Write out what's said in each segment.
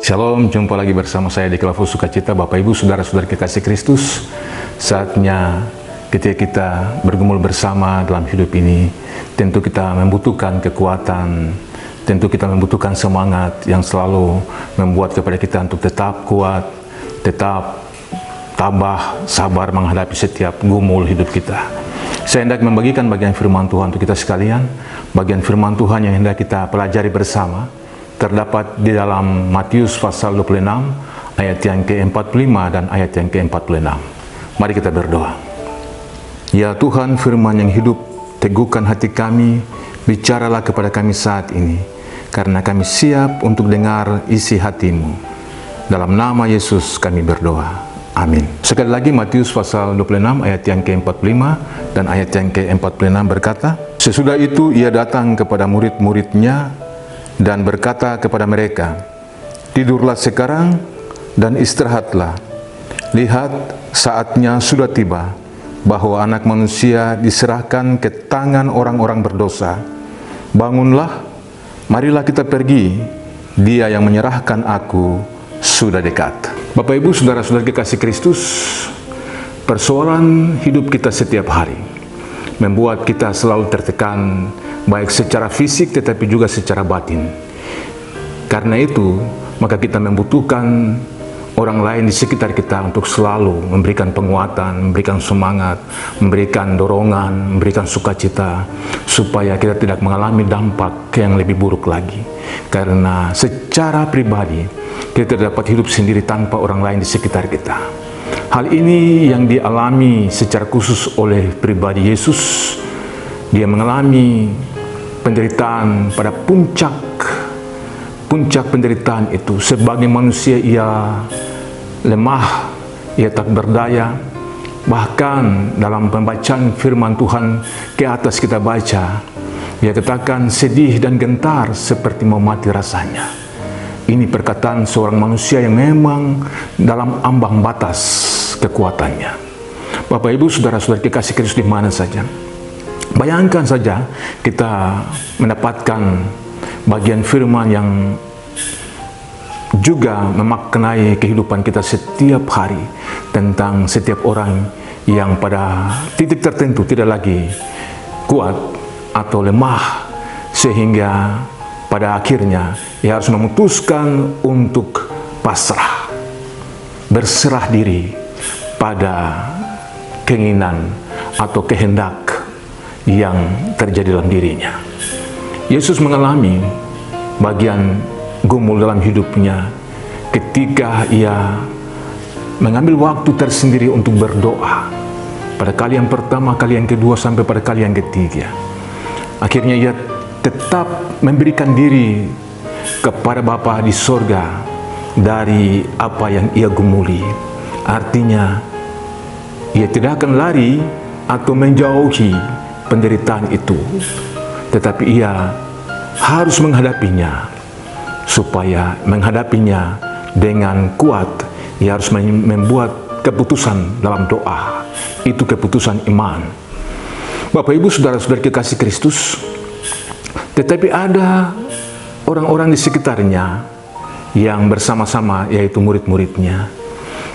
Shalom, jumpa lagi bersama saya di Kelavus Sukacita. Bapak Ibu, Saudara-saudara kekasih Kristus, saatnya ketika kita bergumul bersama dalam hidup ini, tentu kita membutuhkan kekuatan, tentu kita membutuhkan semangat yang selalu membuat kepada kita untuk tetap kuat, tetap tabah, sabar menghadapi setiap gumul hidup kita. Saya hendak membagikan bagian firman Tuhan untuk kita sekalian. Bagian firman Tuhan yang hendak kita pelajari bersama terdapat di dalam Matius pasal 26 ayat yang ke-45 dan ayat yang ke-46. Mari kita berdoa. Ya Tuhan, firman yang hidup, teguhkan hati kami, bicaralah kepada kami saat ini, karena kami siap untuk dengar isi hati-Mu. Dalam nama Yesus kami berdoa. Amin. Sekali lagi Matius pasal 26 ayat yang ke-45 dan ayat yang ke-46 berkata, sesudah itu ia datang kepada murid-muridnya dan berkata kepada mereka, tidurlah sekarang dan istirahatlah. Lihat, saatnya sudah tiba bahwa Anak Manusia diserahkan ke tangan orang-orang berdosa. Bangunlah, marilah kita pergi. Dia yang menyerahkan aku sudah dekat. Bapak Ibu, Saudara-saudara kekasih Kristus, persoalan hidup kita setiap hari membuat kita selalu tertekan, baik secara fisik tetapi juga secara batin. Karena itu, maka kita membutuhkan orang lain di sekitar kita untuk selalu memberikan penguatan, memberikan semangat, memberikan dorongan, memberikan sukacita, supaya kita tidak mengalami dampak yang lebih buruk lagi. Karena secara pribadi, kita tidak dapat hidup sendiri tanpa orang lain di sekitar kita. Hal ini yang dialami secara khusus oleh pribadi Yesus. Dia mengalami penderitaan pada puncak penderitaan itu. Sebagai manusia ia lemah, ia tak berdaya. Bahkan dalam pembacaan firman Tuhan ke atas kita baca, ia katakan sedih dan gentar seperti mau mati rasanya. Ini perkataan seorang manusia yang memang dalam ambang batas kekuatannya. Bapak Ibu, Saudara-saudara kekasih Kristus di mana saja, bayangkan saja kita mendapatkan bagian firman yang juga memaknai kehidupan kita setiap hari, tentang setiap orang yang pada titik tertentu tidak lagi kuat atau lemah, sehingga pada akhirnya ia harus memutuskan untuk pasrah, berserah diri pada keinginan atau kehendak yang terjadi dalam dirinya. Yesus mengalami bagian gumul dalam hidupnya ketika ia mengambil waktu tersendiri untuk berdoa. Pada kali yang pertama, kali yang kedua, sampai pada kali yang ketiga. Akhirnya ia tetap memberikan diri kepada Bapa di sorga dari apa yang ia gumuli. Artinya, ia tidak akan lari atau menjauhi penderitaan itu, tetapi ia harus menghadapinya. Supaya menghadapinya dengan kuat, ia harus membuat keputusan dalam doa. Itu keputusan iman. Bapak Ibu, Saudara-saudara kekasih Kristus, tetapi ada orang-orang di sekitarnya yang bersama-sama, yaitu murid-muridnya.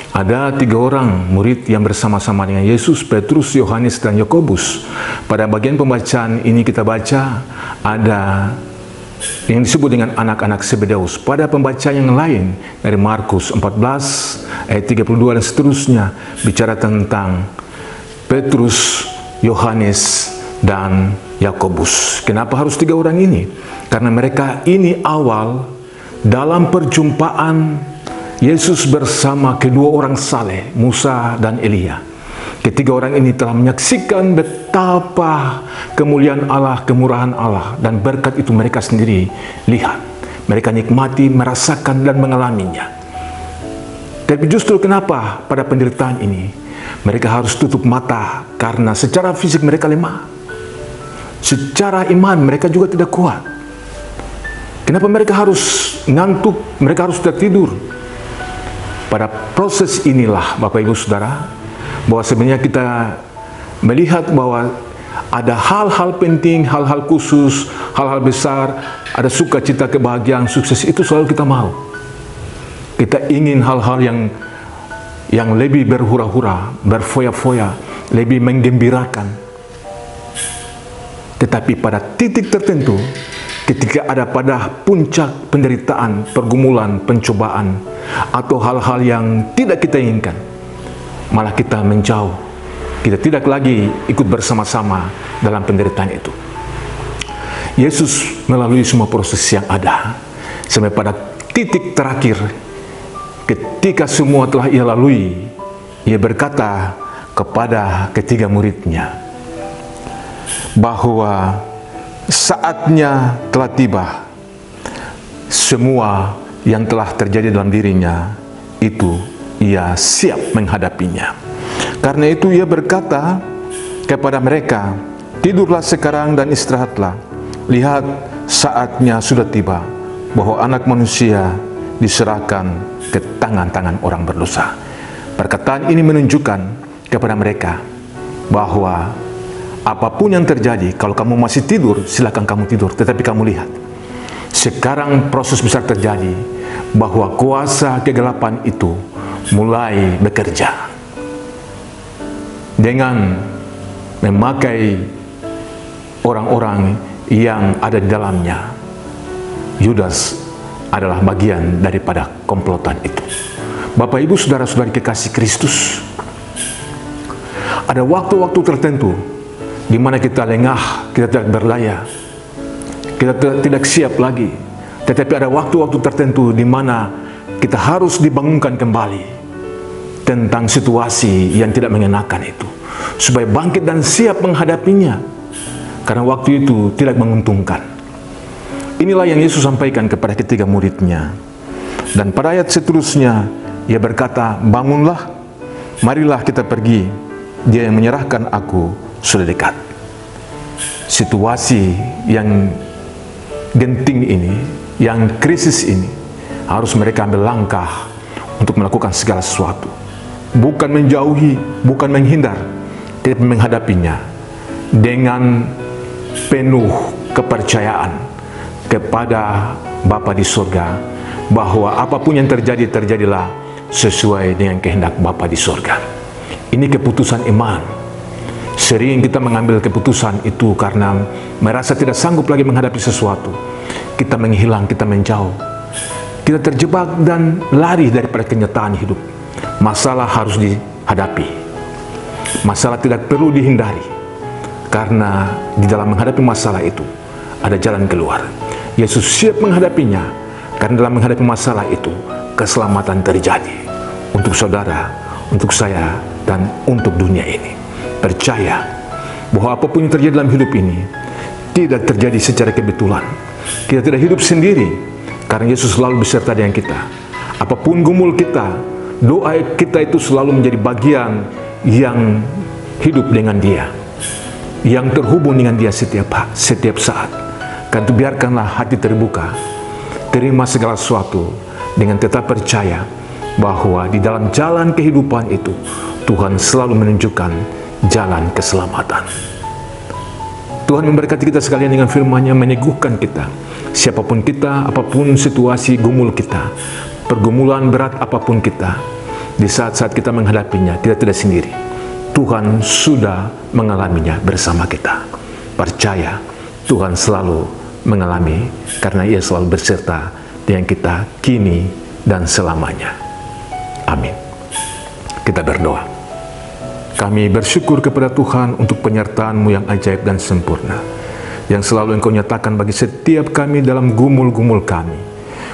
Ada 3 orang murid yang bersama-sama dengan Yesus, Petrus, Yohanes, dan Yakobus. Pada bagian pembacaan ini kita baca ada yang disebut dengan anak-anak Zebedeus. Pada pembacaan yang lain dari Markus 14 ayat 32 dan seterusnya bicara tentang Petrus, Yohanes, dan Yakobus. Kenapa harus 3 orang ini? Karena mereka ini awal dalam perjumpaan Yesus bersama kedua orang saleh, Musa dan Elia. Ketiga orang ini telah menyaksikan betapa kemuliaan Allah, kemurahan Allah, dan berkat itu mereka sendiri lihat. Mereka nikmati, merasakan, dan mengalaminya. Tapi justru kenapa pada penderitaan ini mereka harus tutup mata? Karena secara fisik mereka lemah. Secara iman mereka juga tidak kuat. Kenapa mereka harus ngantuk? Mereka harus tertidur. Pada proses inilah, Bapak Ibu Saudara, bahwa sebenarnya kita melihat bahwa ada hal-hal penting, hal-hal khusus, hal-hal besar, ada sukacita, kebahagiaan, sukses, itu selalu kita mau. Kita ingin hal-hal yang lebih berhura-hura, berfoya-foya, lebih menggembirakan. Tetapi pada titik tertentu, ketika ada pada puncak penderitaan, pergumulan, pencobaan, atau hal-hal yang tidak kita inginkan, malah kita menjauh. Kita tidak lagi ikut bersama-sama dalam penderitaan itu. Yesus melalui semua proses yang ada, sampai pada titik terakhir, ketika semua telah ia lalui, ia berkata kepada ketiga muridnya bahwa saatnya telah tiba. Semua yang telah terjadi dalam dirinya itu ia siap menghadapinya. Karena itu ia berkata kepada mereka, tidurlah sekarang dan istirahatlah. Lihat, saatnya sudah tiba bahwa anak manusia diserahkan ke tangan-tangan orang berdosa. Perkataan ini menunjukkan kepada mereka bahwa apapun yang terjadi, kalau kamu masih tidur, silakan kamu tidur. Tetapi kamu lihat, sekarang proses besar terjadi, bahwa kuasa kegelapan itu mulai bekerja dengan memakai orang-orang yang ada di dalamnya. Yudas adalah bagian daripada komplotan itu. Bapak, Ibu, saudara-saudari kekasih Kristus, ada waktu-waktu tertentu di mana kita lengah, kita tidak berdaya, kita tidak siap lagi. Tetapi ada waktu-waktu tertentu di mana kita harus dibangunkan kembali tentang situasi yang tidak mengenakan itu, supaya bangkit dan siap menghadapinya, karena waktu itu tidak menguntungkan. Inilah yang Yesus sampaikan kepada ketiga muridnya. Dan pada ayat seterusnya, ia berkata, bangunlah, marilah kita pergi. Dia yang menyerahkan aku sudah dekat. Situasi yang genting ini, yang krisis ini, harus mereka ambil langkah untuk melakukan segala sesuatu. Bukan menjauhi, bukan menghindar, tetapi menghadapinya dengan penuh kepercayaan kepada Bapa di surga, bahwa apapun yang terjadi, terjadilah sesuai dengan kehendak Bapa di surga. Ini keputusan iman. Sering kita mengambil keputusan itu karena merasa tidak sanggup lagi menghadapi sesuatu. Kita menghilang, kita menjauh, kita terjebak dan lari daripada kenyataan hidup. Masalah harus dihadapi, masalah tidak perlu dihindari, karena di dalam menghadapi masalah itu ada jalan keluar. Yesus siap menghadapinya, karena dalam menghadapi masalah itu keselamatan terjadi untuk saudara, untuk saya, dan untuk dunia ini. Percaya bahwa apapun yang terjadi dalam hidup ini tidak terjadi secara kebetulan. Kita tidak hidup sendiri, karena Yesus selalu beserta dengan kita. Apapun gumul kita, doa kita itu selalu menjadi bagian yang hidup dengan Dia, yang terhubung dengan Dia setiap saat. Karena itu biarkanlah hati terbuka, terima segala sesuatu dengan tetap percaya bahwa di dalam jalan kehidupan itu Tuhan selalu menunjukkan jalan keselamatan. Tuhan memberkati kita sekalian dengan firman-Nya, meneguhkan kita. Siapapun kita, apapun situasi gumul kita, pergumulan berat apapun kita, di saat-saat kita menghadapinya, kita tidak sendiri. Tuhan sudah mengalaminya bersama kita. Percaya, Tuhan selalu mengalami, karena Ia selalu berserta dengan kita kini dan selamanya. Amin. Kita berdoa. Kami bersyukur kepada Tuhan untuk penyertaan-Mu yang ajaib dan sempurna, yang selalu Engkau nyatakan bagi setiap kami dalam gumul-gumul kami.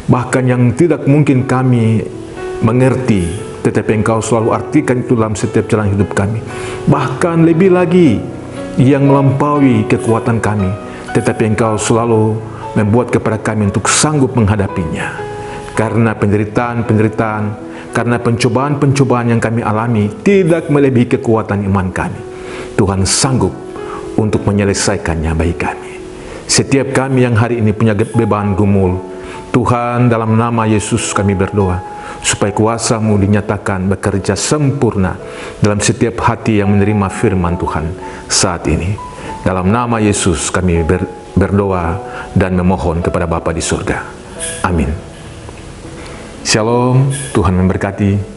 Bahkan yang tidak mungkin kami mengerti, tetapi Engkau selalu artikan itu dalam setiap jalan hidup kami. Bahkan lebih lagi yang melampaui kekuatan kami, tetapi Engkau selalu membuat kepada kami untuk sanggup menghadapinya. Karena penderitaan, karena pencobaan-pencobaan yang kami alami tidak melebihi kekuatan iman kami, Tuhan sanggup untuk menyelesaikannya bagi kami. Setiap kami yang hari ini punya beban gumul, Tuhan, dalam nama Yesus kami berdoa, supaya kuasa-Mu dinyatakan bekerja sempurna dalam setiap hati yang menerima firman Tuhan saat ini. Dalam nama Yesus kami berdoa dan memohon kepada Bapa di surga. Amin. Shalom, Tuhan memberkati.